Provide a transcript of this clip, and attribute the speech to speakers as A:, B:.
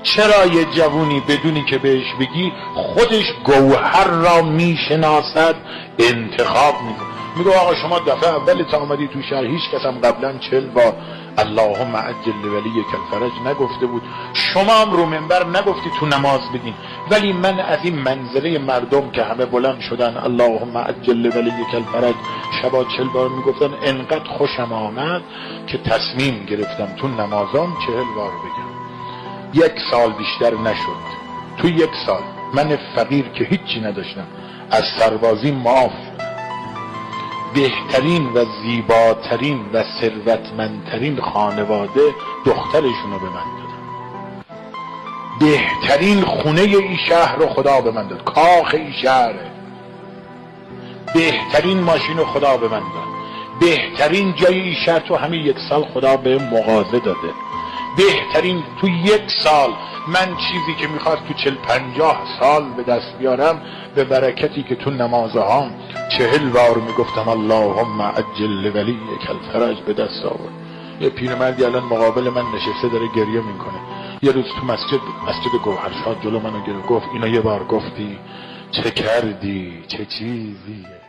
A: چرا یه جوونی بدونی که بهش بگی خودش گوهر را میشناسد انتخاب میکنه؟ میگه آقا شما دفعه اول تا آمدی تو شهر هیچ کسم قبلا 40 بار اللهم عجل لولیک الفرج نگفته بود، شما هم رو منبر نگفتی تو نماز بگین، ولی من از این منزله مردم که همه بلند شدن اللهم عجل لولیک الفرج شبا 40 بار میگفتن انقدر خوشم آمد که تصمیم گرفتم تو نمازام 40 بار بگم. 1 سال بیشتر نشد، تو 1 سال من فقیر که هیچی نداشتم از سربازی معاف، بهترین و زیباترین و ثروتمندترین خانواده دخترشونو به من دادن، بهترین خونه این شهر رو خدا به من داد، کاخ این شهره، بهترین ماشین رو خدا به من داد، بهترین جای این شهر تو همین 1 سال خدا به مغازه داده، بهترین تو 1 سال من چیزی که میخواد تو 40-50 سال به دست بیارم به برکتی که تو نمازها 40 بار میگفتم اللهم عجل لولیک الفرج به دست آورد. یه پیرمردی الان مقابل من نشسته داره گریه میکنه. یه روز تو مسجد گوهرشاد جلو منو گرفت، گفت اینو یه بار گفتی چه کردی چه چیزیه.